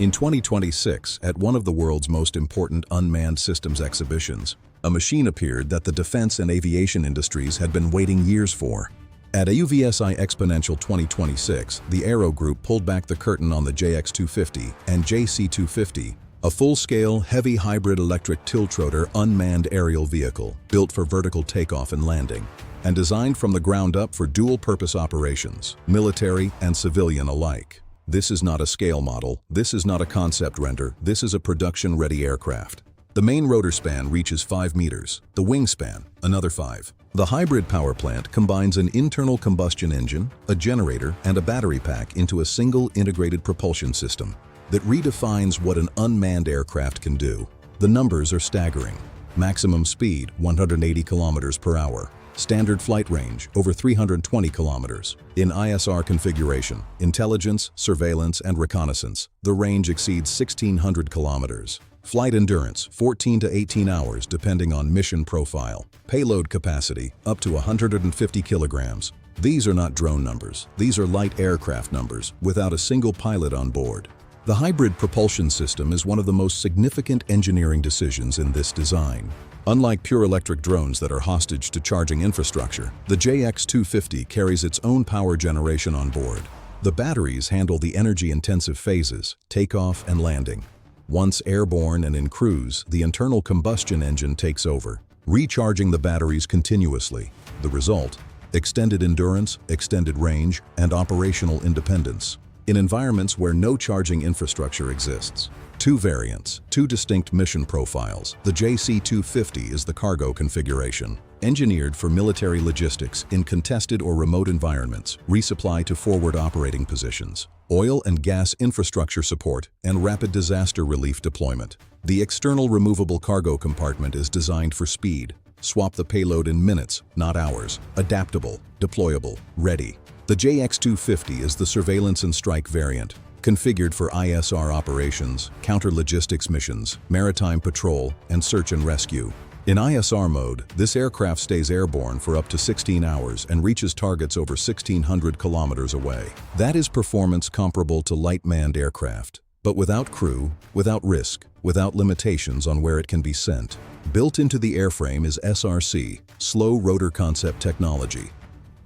In 2026, at one of the world's most important unmanned systems exhibitions, a machine appeared that the defense and aviation industries had been waiting years for. At AUVSI XPONENTIal 2026, the Airo Group pulled back the curtain on the JX250 and JX250, a full-scale, heavy hybrid electric tiltrotor unmanned aerial vehicle built for vertical takeoff and landing, and designed from the ground up for dual-purpose operations, military and civilian alike. This is not a scale model, this is not a concept render, this is a production-ready aircraft. The main rotor span reaches 5 meters, the wingspan, another 5. The hybrid power plant combines an internal combustion engine, a generator, and a battery pack into a single integrated propulsion system that redefines what an unmanned aircraft can do. The numbers are staggering. Maximum speed, 180 kilometers per hour. Standard flight range, over 320 kilometers. In ISR configuration, intelligence, surveillance, and reconnaissance, the range exceeds 1,600 kilometers. Flight endurance, 14 to 18 hours depending on mission profile. Payload capacity, up to 150 kilograms. These are not drone numbers. These are light aircraft numbers, without a single pilot on board. The hybrid propulsion system is one of the most significant engineering decisions in this design. Unlike pure electric drones that are hostage to charging infrastructure, the JX250 carries its own power generation on board. The batteries handle the energy-intensive phases, takeoff and landing. Once airborne and in cruise, the internal combustion engine takes over, recharging the batteries continuously. The result? Extended endurance, extended range, and operational independence. In environments where no charging infrastructure exists. 2 variants, 2 distinct mission profiles. The JX250 is the cargo configuration, engineered for military logistics in contested or remote environments, resupply to forward operating positions, oil and gas infrastructure support, and rapid disaster relief deployment. The external removable cargo compartment is designed for speed. Swap the payload in minutes, not hours. Adaptable, deployable, ready. The JX250 is the surveillance and strike variant, configured for ISR operations, counter-logistics missions, maritime patrol, and search and rescue. In ISR mode, this aircraft stays airborne for up to 16 hours and reaches targets over 1,600 kilometers away. That is performance comparable to light manned aircraft, but without crew, without risk, without limitations on where it can be sent. Built into the airframe is SRC, slow rotor concept technology.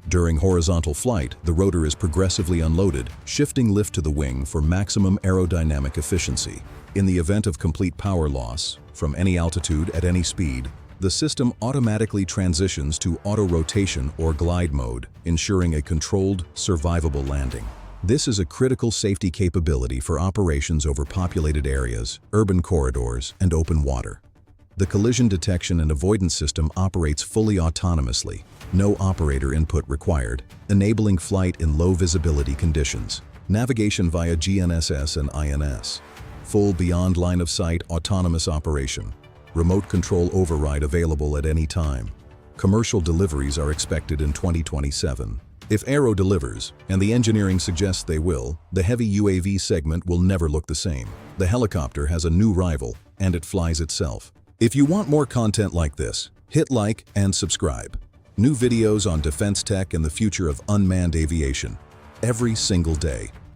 During horizontal flight, the rotor is progressively unloaded, shifting lift to the wing for maximum aerodynamic efficiency. In the event of complete power loss, from any altitude at any speed, the system automatically transitions to autorotation or glide mode, ensuring a controlled, survivable landing. This is a critical safety capability for operations over populated areas, urban corridors, and open water. The collision detection and avoidance system operates fully autonomously, no operator input required, enabling flight in low visibility conditions. Navigation via GNSS and INS. Full beyond line of sight autonomous operation. Remote control override available at any time. Commercial deliveries are expected in 2027. If Airo delivers, and the engineering suggests they will, the heavy UAV segment will never look the same. The helicopter has a new rival, and it flies itself. If you want more content like this, hit like and subscribe. New videos on defense tech and the future of unmanned aviation every single day.